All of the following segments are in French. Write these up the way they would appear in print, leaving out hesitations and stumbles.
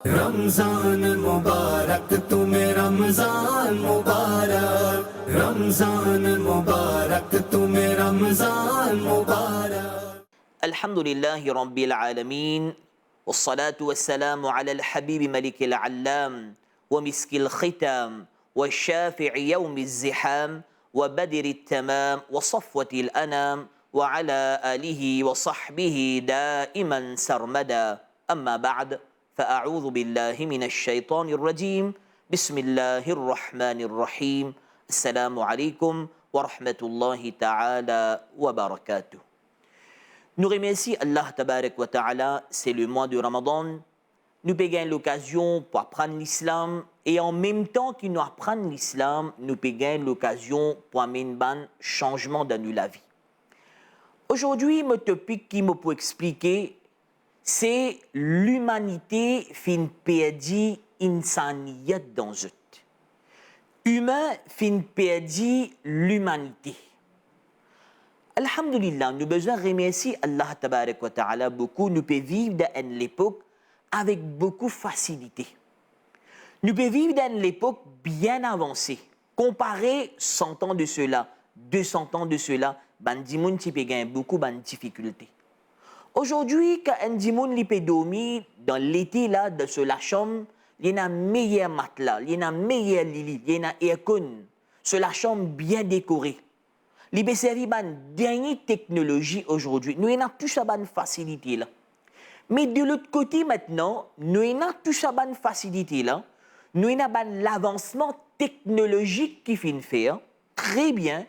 रमजान मुबारक तुम्हें रमजान मुबारक रमजान मुबारक तुम्हें रमजान मुबारक الحمد لله رب العالمين والصلاة والسلام على الحبيب ملك العلام ومسك الختام والشافع يوم الزحام وبدر التمام وصفوة الأنام وعلى آله وصحبه دائما سرمدا أما بعد فأعوذ بالله من الشيطان الرجيم بسم الله الرحمن الرحيم السلام عليكم ورحمة الله تعالى وبركاته. Nous remercions Allah Tabarak wa Ta'ala, c'est le mois de Ramadan. Nous payons l'occasion pour apprendre l'islam et en même temps que nous apprenons l'islam, nous payons l'occasion pour amener un changement dans la vie. Aujourd'hui, mon topic qui me peut expliquer, c'est l'humanité fin perdu insaniyat dans eux. Humain fin perdu l'humanité. Alhamdulillah, nous besoin remercier Allah Tabarak wa Ta'ala beaucoup. Nous pouvons vivre dans une époque avec beaucoup de facilité. Nous pouvons vivre dans une époque bien avancée. Comparé 100 ans de cela, 200 ans de cela, bandimoun qui peut gagner beaucoup de difficultés. Aujourd'hui, quand un dimoun peut dormir dans l'été là, dans la chambre, il y a un meilleur matelas, il y a un meilleur lit, il y a un aircon, la chambre bien décorée. Il peut servir de dernière technologie aujourd'hui. Nous avons tout ça de facilité là. Mais de l'autre côté maintenant, nous avons tout ça de facilité là. Nous avons l'avancement technologique qui fait faire très bien,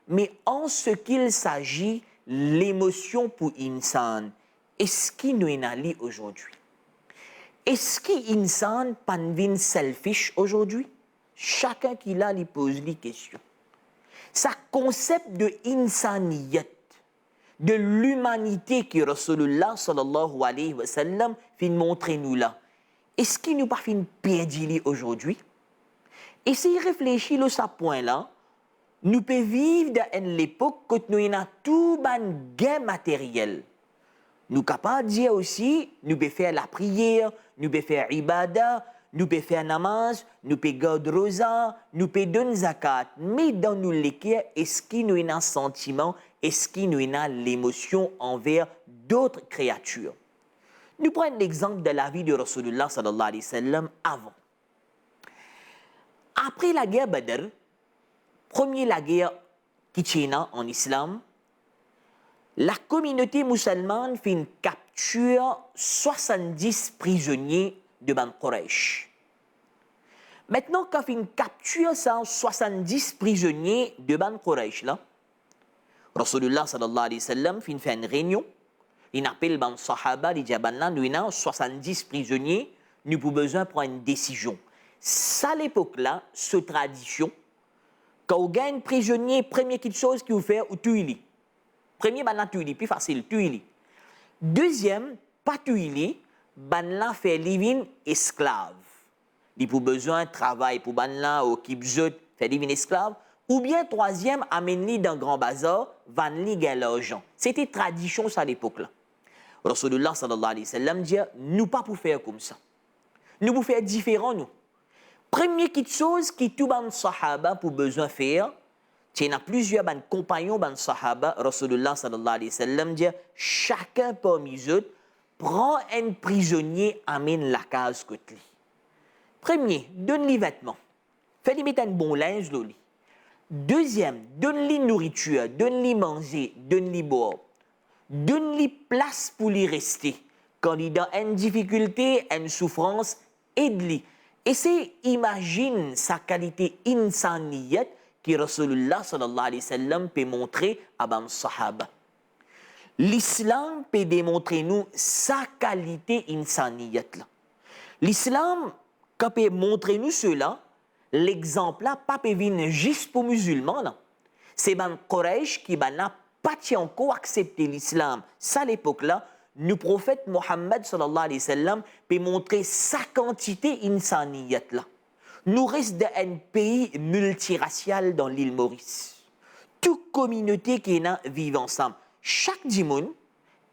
mais en ce qu'il s'agit l'émotion pour insan, est-ce qu'il nous est aujourd'hui? Est-ce qu'il insan pas devient selfish aujourd'hui? Chacun qui l'a lui pose les questions. Ce concept de insaniyat, de l'humanité que Rasulullah sallallahu alayhi wa sallam fait montrer nous là, est-ce qu'il nous pas fait perdu aujourd'hui? Et si réfléchir à ce point-là, nous pouvons vivre dans une époque où nous avons tout ban gain matériel. Nous sommes capables de dire aussi, nous pouvons faire la prière, nous pouvons faire ibadah, nous pouvons faire namaz, nous pouvons garder rosa, nous pouvons donner zakat. Mais dans nous l'équerre, est-ce qu'il nous a un sentiment, est-ce qu'il nous a l'émotion envers d'autres créatures? Nous prenons l'exemple de la vie de Rasulullah sallallahu alayhi wa sallam avant. Après la guerre Badr, première guerre qui tient en islam, la communauté musulmane fait une capture 70 prisonniers de Ban Quraysh. Maintenant, quand on capture 70 prisonniers de Ban Quraysh, là, Rasulullah sallallahu alayhi wa sallam fait une réunion. Il appelle Ban Sahaba, il dit nous avons 70 prisonniers, nous avons besoin de prendre une décision. Ça, à l'époque-là, cette tradition, quand on gagne un prisonnier, première chose qu'il faut faire, ou tuer-le. Premier, tuer-le, plus facile, tuer-le. Deuxième, pas tuer-le, banla fait living esclave. Il pour besoin de travail pour banla ou kibzot fait living esclave. Ou bien troisième, amener dans grand bazar, vanli gain l'argent. C'était tradition ça à l'époque-là. Rasulullah sallallahu alayhi wa sallam dit, nous pas pour faire comme ça. Nous pour faire différent nous. Première chose qui tout ban sahaba pour besoin faire, il y a plusieurs ban compagnons ban sahaba, Rasulullah sallallahu alayhi wa sallam dit, chacun parmi eux prend un prisonnier, amène la case côté. Premier, donne-lui vêtements. Fais-lui mettre un bon linge, loli. Deuxième, donne-lui nourriture, donne-lui manger, donne-lui boire. Donne-lui place pour lui rester. Quand il est dans une difficulté, une souffrance, aide-lui. Et c'est, imagine sa qualité insaniyat que Rasulullah sallallahu alayhi wa sallam peut montrer à ban sahaba. L'islam peut démontrer nous sa qualité insaniyat là. L'islam, quand peut montrer nous cela, l'exemple là, pas peut venir juste pour musulmans là. C'est ban Quraysh qui n'a pas encore accepté l'islam. Ça à l'époque là, le prophète Mohammed sallallahu alayhi wa sallam peut montrer sa quantité insaniyat là. Nous restons dans un pays multiracial dans l'île Maurice. Toute communauté qui vit ensemble. Chaque dimoun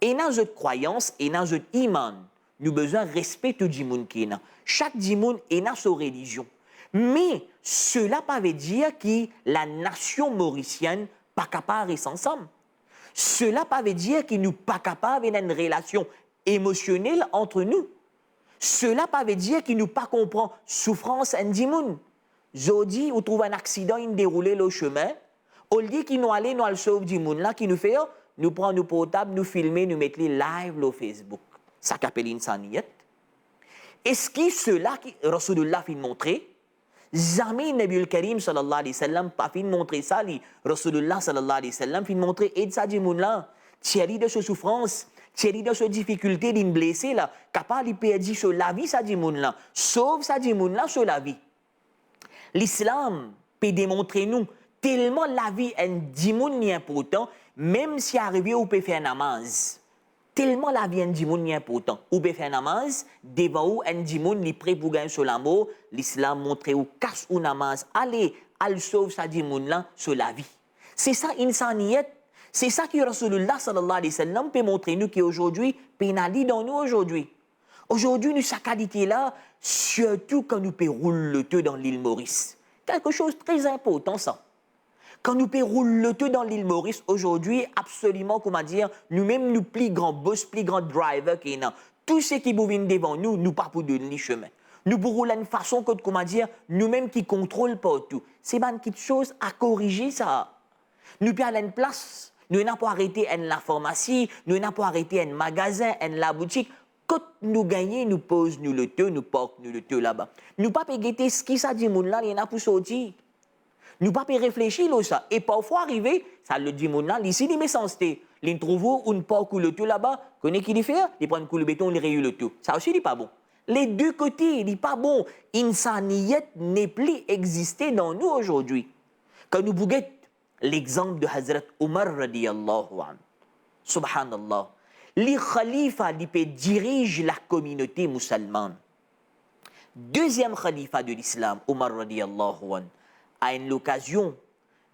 est dans une croyance et dans un iman. nous besoin respect tout dimoun qui est là. Chaque dimoun est dans sa religion. Mais cela ne veut dire que la nation mauricienne n'est pas capable de rester ensemble. Cela ne veut dire qu'il n'est pas capable d'avoir une relation émotionnelle entre nous. Cela ne veut dire qu'il ne pas comprend souffrance en dimoun. Jodi, on trouve un accident, il déroule le chemin. On dit qu'il nous allait, nous allons sauver dimoun là, qui nous fait, nous prenons nos portables, nous filmer, nous mettre les live sur Facebook. Ça s'appelle l'insaniyat. Est-ce que cela que Rasulullah fait montrer? Jamais Nabi al-Karim sallallahu alayhi wa sallam pas fait montrer ça. Rasulullah sallallahu alayhi wa sallam fait montrer aide ça dimoun là. Thierry de ce souffrance. Thierry de cette difficulté d'une blessé là, capable de perdre sur la vie ça dimoun là, sauve ça dimoun là sur la vie. L'islam peut démontrer nous tellement la vie est dimoun ni important, même si arrivé ou peut faire namaz. Tellement la vie est dimoun ni important, ou peut faire namaz, devant ou un dimoun ni prêt pour gagner sur l'amour, l'islam montre ou casse ou namaz, allez, al sauve ça dimoun là sur la vie. C'est ça insaniyat. C'est ça que Rasulullah sallallahu alayhi wa sallam peut montrer nous qu'aujourd'hui, pénalise dans nous aujourd'hui. Aujourd'hui, nous, sa qualité là, surtout quand nous pouvons rouler le tout dans l'île Maurice. Quelque chose de très important, ça. Quand nous pouvons rouler le tout dans l'île Maurice, aujourd'hui, absolument, comment dire, nous-mêmes, nous plus grands boss, plus grands drivers qui sont tout ce qui viennent devant nous, nous pas pour donner le chemin. Nous pour rouler une façon que, comment dire, nous-mêmes qui contrôlent partout. C'est une petite chose à corriger, ça. Nous pouvons aller à une place. Nous n'avons pas arrêté en la pharmacie, nous n'avons pas arrêté en magasin, en la boutique. Quand nous gagnons, nous posons nous le teu, nous portons nous le teu là-bas. Nous ne pouvons pas guetter ce qui ça dit moun là, il y en a pour sortir. Nous ne pouvons pas réfléchir à ça. Et parfois arriver, ça le dit moun là, ici il met sens té. Il trouve une porte ou le teu là-bas, connaît qui dit faire, il prend un coup de béton, il réunit le teu. Ça aussi n'est pas bon. Les deux côtés, il n'est pas bon. Insaniyat n'est plus existé dans nous aujourd'hui. Quand nous bouguons l'exemple de Hazrat Omar radiyallahu anhu. Subhanallah. Les khalifas qui dirigent la communauté musulmane. Deuxième khalifa de l'islam, Omar radiyallahu anhu, a une occasion,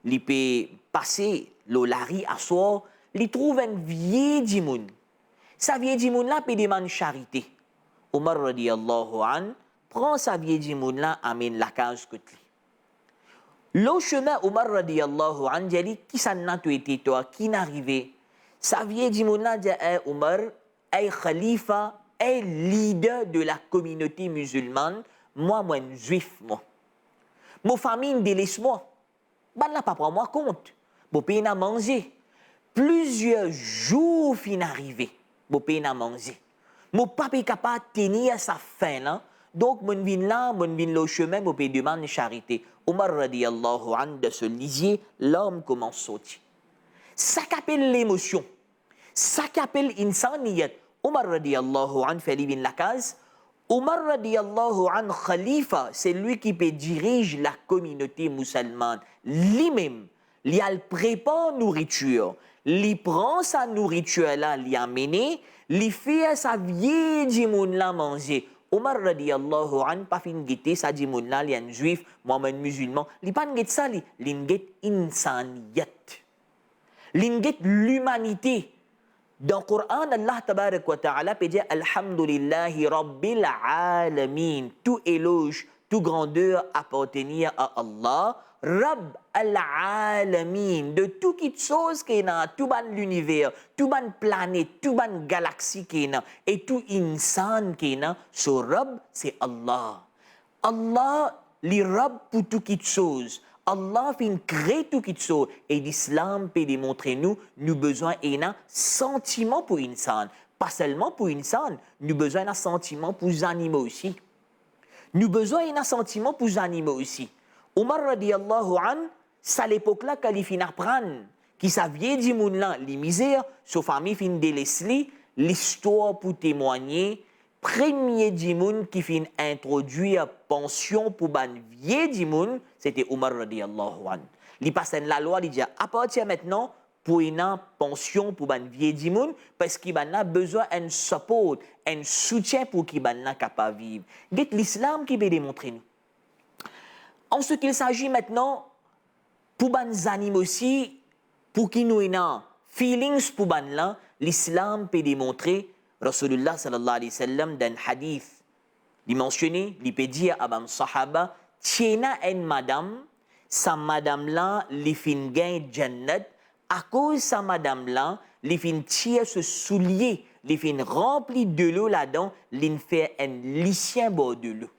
il peut passer le lari à soi, il trouve un vieil dimoun. Sa vieille dimoun là peut demander charité. Omar radiyallahu anhu prend sa vieille dimoun là, amène la case que le chemin, Omar radiyallahu anhu, dit qui s'en a été toi, qui n'arrivait. Sa vieille dimouna dit Omar, est khalifa, est leader de la communauté musulmane, moi, juif, moi. Mon famille délaisse-moi. Ben là, pas prendre moi compte. Mon pays n'a mangé. Plusieurs jours fin arrivé. Mon pays n'a mangé. Mon papa est capable de tenir sa faim là. Donc, mon vin là, mon vin le chemin, mon pays demande charité. Omar radiyallahu anhu de ce lisier, l'homme commence à sortir. Ça qu'appelle l'émotion. Ça qu'appelle insaniyat. Omar radiyallahu anhu fait vin la case. Omar radiyallahu anhu khalifa, c'est lui qui peut diriger la communauté musulmane. Lui-même, il prépare nourriture. Il prend sa nourriture là, il amène, il fait sa vieille dimoun la manger. Omar radiyallahu anhu pas fin guetter sa dimoun là, il est un juif, moi-même musulman. Il pas guetter ça, il guette insaniyat. Il guette l'humanité. Dans le Coran, Allah tabarak wa ta'ala peut dire Alhamdulillahi Rabbil Alamin. Tout éloge, tout grandeur appartenir à Allah. Rabb al-Alamin. De toute chose qui est dans tout l'univers, tout la planète, toute la galaxie qui est dans, et tout insan qui est dans, ce Rabb, c'est Allah. Allah, li Rabb pour toute chose. Allah fait créer tout qui chose et l'islam peut démontrer nous besoin d'un sentiment pour insan, pas seulement pour insan, nous besoin d'un sentiment pour les animaux aussi. Nous besoin d'un sentiment pour les animaux aussi. Omar radiyallahu anhu, c'est à l'époque là qu'il fin apprendre qui savait du monde là les misères, sa famille fin délaissée, l'histoire pour témoigner. Premier dimoun qui fin introduire pension pour ban vieux dimoun, c'était Omar radiyallahu anhu. Il passe la loi, il dit à partir maintenant pour une pension pour ban vieux dimoun parce qu'il a besoin d'un support, un soutien pour qu'il soit capable de vivre. C'est l'islam qui veut démontrer nous. En ce qu'il s'agit maintenant pour ban animaux aussi, pour qu'il nous ait feelings pour ban là, l'islam peut démontrer. Rasulullah sallallahu alayhi wa sallam dans hadith, il mentionné, il peut dire à un sahaba, tiena une madame, sa madame là, li fin gain jannat, à cause sa madame là, li fin tire ce soulier, li fin rempli de l'eau là-dedans, li fait un lycien bord de l'eau.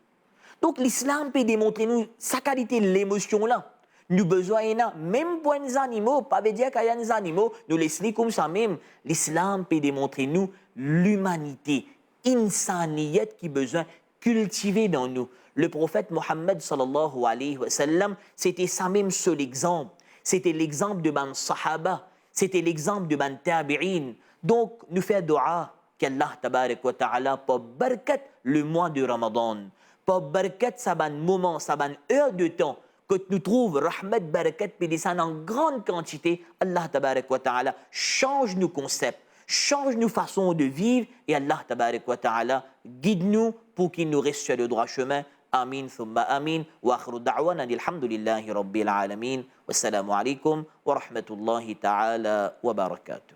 Donc l'islam peut démontrer nous sa qualité l'émotion là. Nous besoin même pour les animaux, pas veut dire qu'il y a des animaux, nous laissons comme ça même. L'islam peut démontrer nous l'humanité, insaniyat qui besoin cultiver dans nous. Le prophète Mohammed sallallahu alayhi wa sallam, c'était sa même seul exemple. C'était l'exemple de ban sahaba, c'était l'exemple de ban tabi'in. Donc nous faisons dua qu'Allah tabarak wa ta'ala pour barkat le mois de Ramadan, pour barkat sa ban moment, sa ban heure de temps que nous trouvons rahmat barakat pédescend en grande quantité. Allah tabarak wa ta'ala change nos concepts, change nos façons de vivre et Allah tabarak wa ta'ala guide-nous pour qu'il nous reste sur le droit chemin. Amin thumma amin wa akhiru da'wana alhamdulillahi rabbil alamin wassalamu alaikum wa rahmatullahi ta'ala wa barakatuh.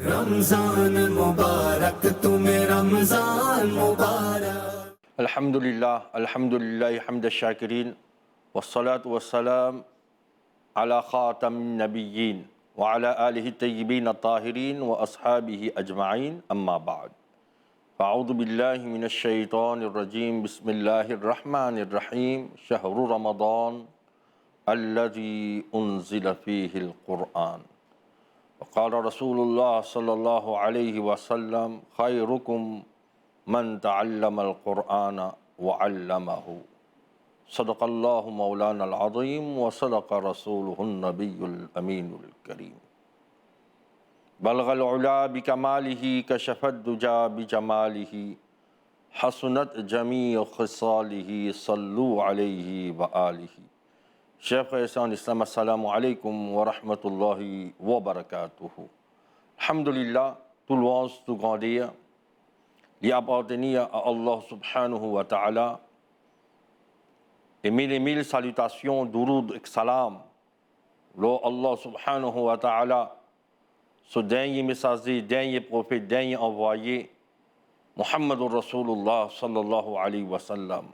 Ramzan मुबारक तुम्हें रमजान मुबारक Alhamdulillah, hamd al-shakirin, wassalatu wassalam ala khatam nabiyyin wa ala alihi tayyibin at-tahirin wa ashabihi ajma'in, amma ba'd. Fa'udhu billahi minash shaitanir rajim, bismillahir rahmanir rahim, shahru ramadan alladhi unzila fihi al-Qur'an. وقال رسول الله صلى الله عليه وسلم خيركم من تعلم القرآن وعلمه صدق الله مولانا العظيم وصدق رسوله النبي الأمين الكريم بلغ العلا بكماله كشف الدجى بجماله حسنت جميع خصاله صلوا عليه وآله Chers frères et sœurs en islam, assalamu alaikum wa rahmatullahi wa barakatuhu. Alhamdulillah, tout louange, tout grandeur, lui appartenir à Allah subhanahu wa ta'ala, et mille salutations, durud et salam, lo Allah subhanahu wa ta'ala, ce dernier messager, dernier prophète, dernier envoyé, Muhammadur Rasulullah sallallahu alayhi wa sallam.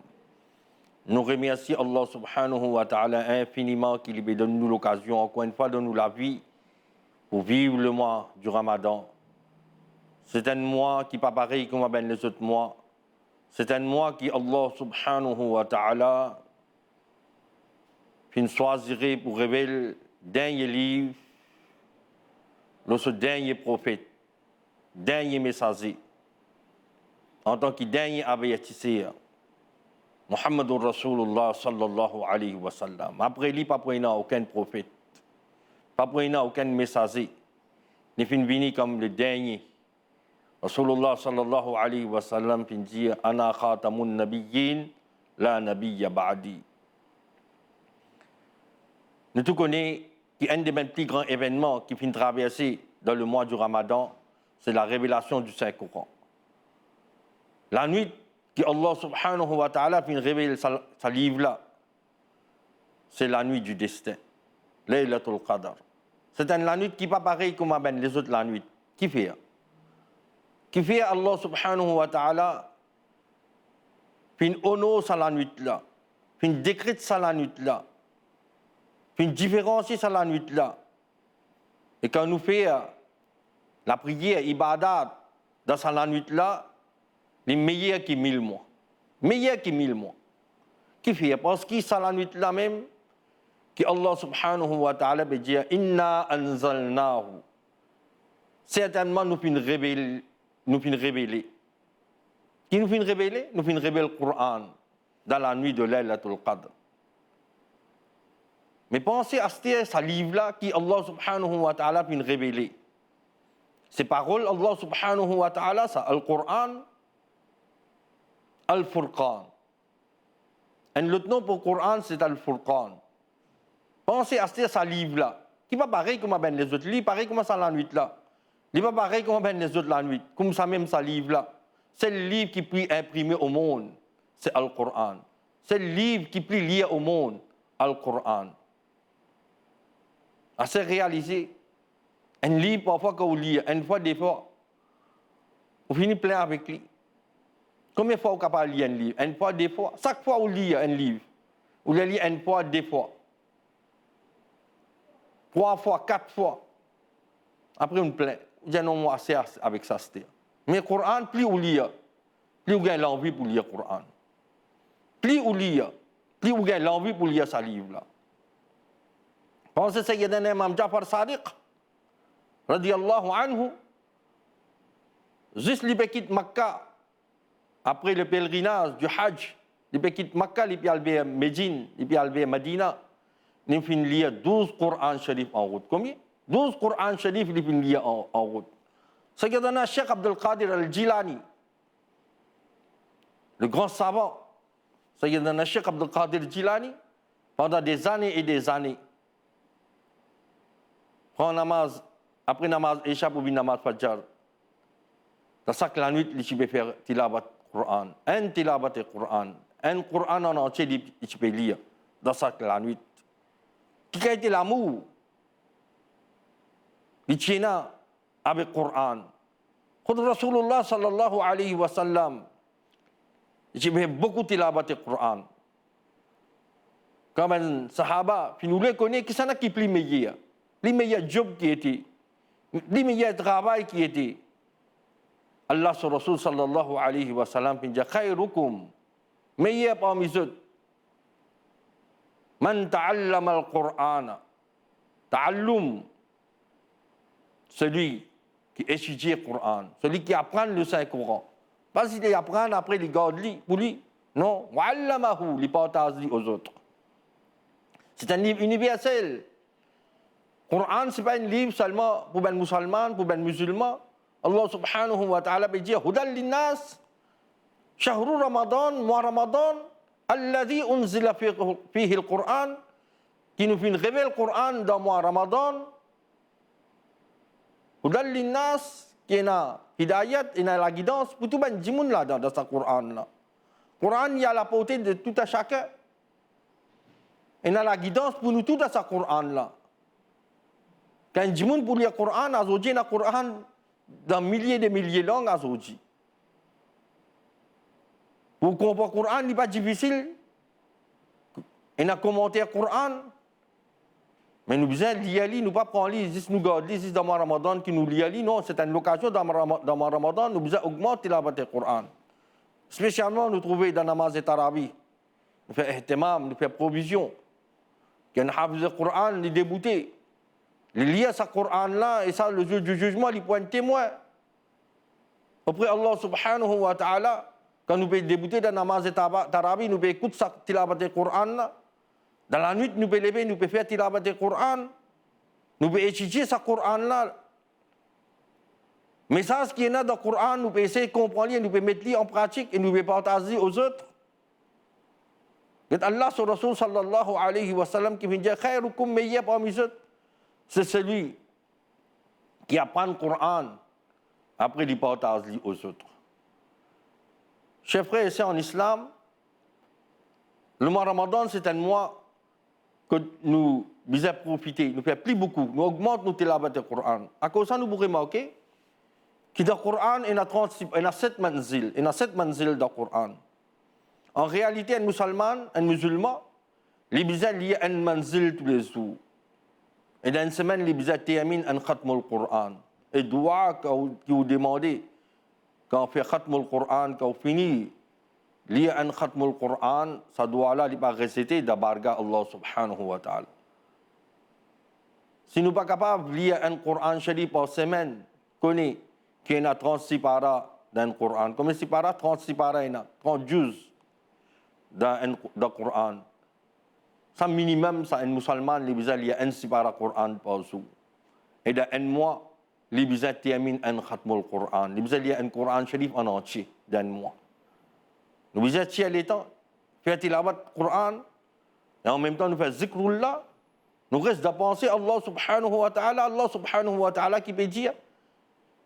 Nous remercions Allah subhanahu wa ta'ala infiniment qu'il lui donne nous l'occasion, encore une fois, de nous la vie pour vivre le mois du Ramadan. C'est un mois qui n'est pas pareil comme les autres mois. C'est un mois qui Allah subhanahu wa ta'ala choisirait pour révéler le dernier livre, le dernier prophète, dernier messager, en tant que dernier avertisseur. Muhammadur Rasulullah sallallahu alayhi wa sallam. Après lui, pas prenant aucun prophète, pas prenant aucun messager, n'est fin venu comme le dernier. Rasulullah sallallahu alayhi wa sallam fin dit Ana khatamun nabiyyin, la nabiyya ba'di. Nous tous connaissons qu'un des plus grands événements qui finit traverser dans le mois du Ramadan, c'est la révélation du Saint-Coran. La nuit que Allah subhanahu wa ta'ala puis révèle sa livre là, c'est la nuit du destin, Laylatul Qadr. C'est la nuit qui n'est pas pareille comme les autres la nuit. Qui fait? Qui fait Allah subhanahu wa ta'ala puis honore sa la nuit là, puis décrète sa la nuit là, puis différencie sa la nuit là. Et quand nous faisons la prière, ibadat, dans sa la nuit là, les meilleurs qui 1000 mois. Meilleurs qui 1000 mois. Qui fait? Parce que c'est la nuit là même que Allah subhanahu wa ta'ala veut dire Inna anzalnahu. Certainement nous finissons révéler. Qui nous finissons révéler? Nous finissons révéler le Coran dans la nuit de Laylatul Qadr. Mais pensez à ce livre-là qui Allah subhanahu wa ta'ala finit révéler. Ces paroles, Allah subhanahu wa ta'ala, c'est le Coran. Al-Furqan. Et l'autre nom pour le Coran, c'est Al-Furqan. Pensez à ce livre-là, qui n'est pas pareil comme les autres livres, pareil comme ça la nuit là. Il n'est pas pareil comme les autres la nuit, comme ça même ce livre-là. C'est le livre qui peut imprimer au monde, c'est Al-Quran. C'est le livre qui peut lire au monde, Al-Quran. C'est réalisé. Un livre, parfois, quand on lit, une fois, des fois, on finit plein avec lui. Combien de fois vous êtes capable de lire un livre? Une fois, deux fois. Chaque fois vous lisez un livre, vous le lisez une fois, deux fois. 3 fois, 4 fois. Après, on plaint. Vous dites non, moi, assez avec ça, c'était. Mais le Coran, plus vous lisez, plus vous avez l'envie pour lire le Coran. Plus vous lisez, plus vous avez l'envie pour lire ce livre-là. Pensez Sayyidina Imam Jafar Sadiq, radiyallahu anhu, juste il quitte Makkah, après le pèlerinage du Hajj, il quitte Makkah, il peut aller à Médine, il peut aller à Medina, il finit lire 12 Qur'an Sharif en route. Combien? 12 Qur'an Sharif, il finit lire en route. Sayyidina Cheikh Abdul Qadir al-Jilani, le grand savant, Sayyidina Cheikh Abdul Qadir al-Jilani, pendant des années et des années, prend namaz, après namaz Isha pour namaz Fajr. Dans chaque la nuit, il peut faire tilabat Qur'an. Un tilabat Qur'an. Un Qur'an en entier, il peut lire dans chaque la nuit. Qui a été l'amour? Il tient avec Qur'an. Quand Rasulullah sallallahu alayhi wa sallam, il fait beaucoup tilabat Qur'an. Comme un sahaba, puis nous le connaissons, qui s'en a qui plus meilleur. Les meilleurs jobs qui étaient, les meilleurs travail qui étaient. Allah sur Rasul sallallahu alayhi wa sallam dit khayrukum, meilleur parmi eux, man ta'allama al-Qur'an, ta'allum, celui qui étudie le Coran, celui qui apprend le Saint-Coran. Pas s'il apprend après il garde pour lui, non, wa'allamahu, il partage aux autres. C'est un livre universel. Le Coran, ce n'est pas un livre seulement pour les musulmans, pour les musulmans. Allah subhanahu wa ta'ala dit Hudal linnas, shahru Ramadan, mois Ramadan, alladhi unzila fihi al-Quran, qui nous fait révéler le Coran dans le mois Ramadan. Hudal linnas, qui est la hidayat et la guidance pour tout le monde là dans ce Coran. Le Coran, il y a la portée de tout à chacun. Et il y a la guidance pour nous tout dans ce Coran là. Quand il y a pour lire le Coran, il y a le Coran dans milliers de milliers de langues aujourd'hui. Pour comprendre le Coran, il n'est pas difficile. Il y a un commentaire Coran. Mais nous besoin de lire, nous ne pas prendre lire, juste nous garder, juste dans le Ramadan qui nous lire. Non, c'est une occasion dans le Ramadan, nous besoin augmenter la bataille Coran. Spécialement, nous trouvons dans la namaz et tarawih. Nous faisons ihtimam, nous faisons provision. Quand nous hafiz le Coran, il est débouté. Il lit ce Coran-là, et ça, le jour du jugement, il point témoin. Après Allah subhanahu wa ta'ala, quand nous pouvons débuter dans la namaz et tarawih, nous pouvons écouter ce tilabat du Coran-là. Dans la nuit, nous pouvons lever, nous pouvons faire tilabat du Coran. Nous pouvons étudier ce Coran-là. Mais ça, ce qui est là dans le Coran, nous pouvons essayer de comprendre, nous pouvons mettre en pratique et nous pouvons partager aux autres. Et Allah sur Rasul sallallahu alayhi wa sallam qui vient dire khayrukum meilleur parmi eux. C'est celui qui apprend le Coran, après il partage aux autres. Chers frères et sœurs en islam, le mois Ramadan, c'est un mois que nous devons profiter, nous faisons plus beaucoup, nous augmentons nos tilabat du Coran. À cause de ça, nous pouvons remarquer que dans le Coran, il y a 7 manzil, il y a 7 manzil dans le Coran. En réalité, un musulman, il a lié un manzil tous les jours. Et dans une semaine, il a terminé un khatm al-Qur'an. Et doua que vous demandez, quand on fait khatm al-Qur'an, quand on finit, lire un khatm al-Qur'an, ça doit-là, il va réciter de barga Allah subhanahu wa ta'ala. Si nous ne sommes pas capables de lire un Qur'an Sharif par semaine, connaît qu'il y a 36 paras dans le Qur'an. Comme si paras, 36 paras, il y a 30 juz dans le Qur'an. Ça minimum, ça un musulman, il besoin lire un sipara Qur'an par jour. Et dans un mois, il besoin terminer un khatm al-Qur'an. Il besoin lire un Qur'an Sharif en entier dans un mois. Nous besoin tirer les temps, faire tilabat Qur'an, et en même temps nous faire zikrullah. Nous restons à penser Allah subhanahu wa ta'ala qui peut dire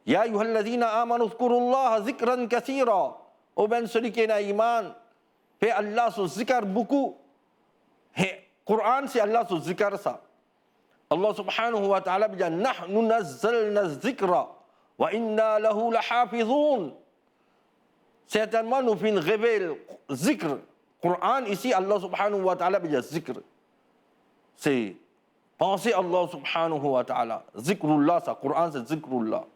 Ya ayyuhalladhina amanu zkurullaha zikran kathira. Ô ben celui qui a iman, fait Allah son zikr beaucoup. Quran, c'est Allah son zikr ça. Allah subhanahu wa ta'ala dit Nahnu nazzalna zikra Wa inna lahu lahafizun. Certainement, nous fin révèle zikr. Coran, ici, Allah subhanahu wa ta'ala veut dire zikr. C'est penser Allah subhanahu wa ta'ala. Zikrullah, ça, Coran, c'est zikrullah.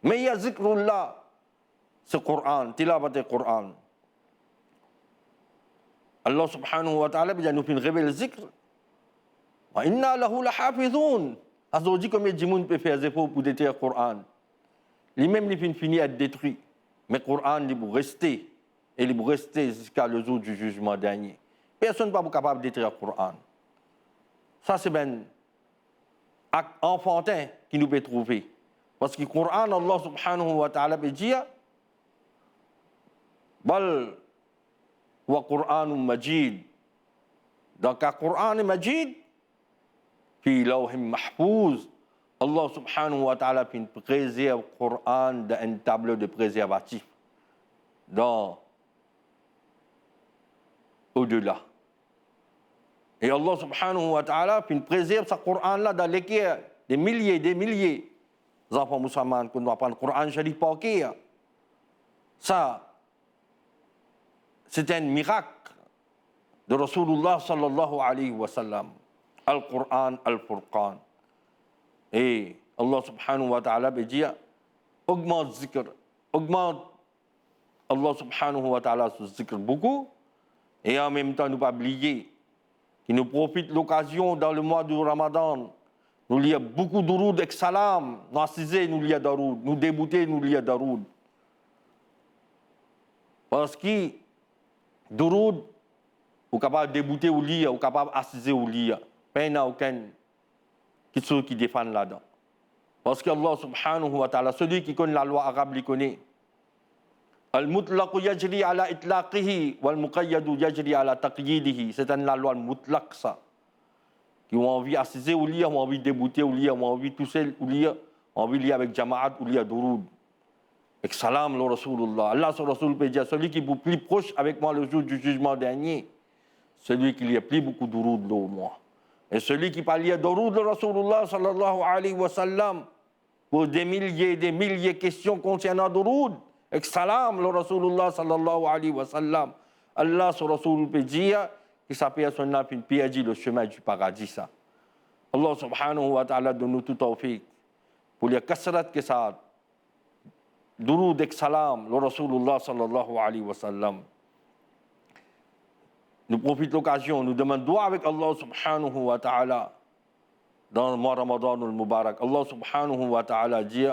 Mais il y a zikrullah, c'est Coran, tilavat Coran. Allah subhanahu wa ta'ala veut dire nous fin révèle zikr. Wa inna lahu lahafizun. Alors, dit combien de monde peut faire des efforts pour détruire le Coran. Lui-même, il finit à être détruit. Mais le Coran, il va rester. Et il va rester jusqu'à le jour du jugement dernier. Personne n'est pas capable de détruire le Coran. Ça, c'est un acte enfantin qui nous peut trouver. Parce que le Coran, Allah subhanahu wa ta'ala peut dire Bal wa Qur'an majid. Donc, le Coran est majid. Fi lawhim mahfouz. Allah subhanahu wa ta'ala préserve le Coran dans un tableau de préservatif. Dans au-delà. Et Allah subhanahu wa ta'ala préserve ce Coran-là dans lesquels des milliers d'enfants musulmans qui doivent apprendre le Coran Sharif par cœur. Ça, c'est un miracle de Rasulullah sallallahu alayhi wa sallam. Al-Qur'an, Al-Furqan. Et Allah subhanahu wa ta'ala veut dire augmente zikr, augmente Allah subhanahu wa ta'ala ce zikr beaucoup. Et en même temps, nous ne pas oublier qu'il nous profite de l'occasion dans le mois du Ramadan. Nous lisons beaucoup de roud avec salam. Nous assisons, nous lisons daroud. Nous débouter, nous lisons daroud. Parce que daroud, vous êtes capable de débouter ou lire, vous êtes capable d'assister ou lire. Il n'y a aucun qui défend là-dedans. Parce que Allah subhanahu wa ta'ala, celui qui connaît la loi arabe, il connaît. Al-mutlaq yajri ala itlaqihi wal-muqayyad yajri ala taqyidihi. C'est la loi mutlaq ça. Qui ont envie d'assister ou lire, ont envie de débouter ou lire, ont envie de tousser ou lire, ont envie de lire avec jama'at ou lire duroud. Avec salam le Rasulullah. Allah sur Rasul peut dire celui qui est plus proche avec moi le jour du jugement dernier, celui qui lit plus beaucoup duroud de moi. Et celui qui parle de duroud le Rasulullah sallallahu alayhi wa sallam pour des milliers de questions concernant duroud. Avec salam, le Rasulullah sallallahu alayhi wa sallam. Allah sur Rasul peut dire que sa personne a perdu le chemin du paradis. Ça. Allah subhanahu wa ta'ala donne nous tout tawfiq. Pour les kasrat que ça. Duroud avec salam, le Rasulullah sallallahu alayhi wa sallam. Nous profitons de l'occasion, nous demandons avec Allah subhanahu wa ta'ala dans le mois Ramadan al-Mubarak. Allah subhanahu wa ta'ala dit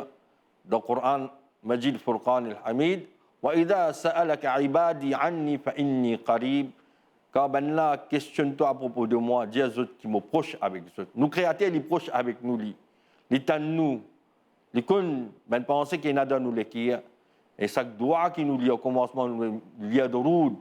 dans le Coran Majid Furqan al-Hamid وَإِذَا سَأَلَكَ عِبَادِي عَنِّي فَإِنِّي قَرِيب. Quand ben là, questionne-toi à propos de moi, dis aux autres qui me proches avec eux. Nous créateurs, les proches avec nous, les temps nous, les cons, ben penser qu'il y en a dans nous les qui et chaque doigt qui nous lit au commencement, nous lit de roud,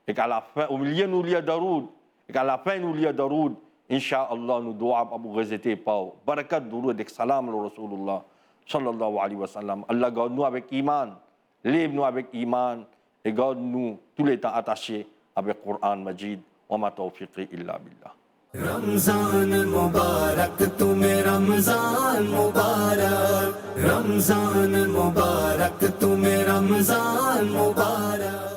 et qu'à la fin, au milieu nous lit de roud, et qu'à la fin nous lit de roud, Inch'Allah, nous doit pas vous résister pas. Barakat de roud, avec salam, le Rasulullah. Sallallahu alayhi wa sallam. Allah garde-nous avec iman, lève-nous avec iman et garde-nous tous les temps attachés avec le Coran Majid. Wa ma tawfiqi illa billah. Ramzan मुबारक तुम्हें रमजान मुबारक रमजान मुबारक तुम्हें रमजान मुबारक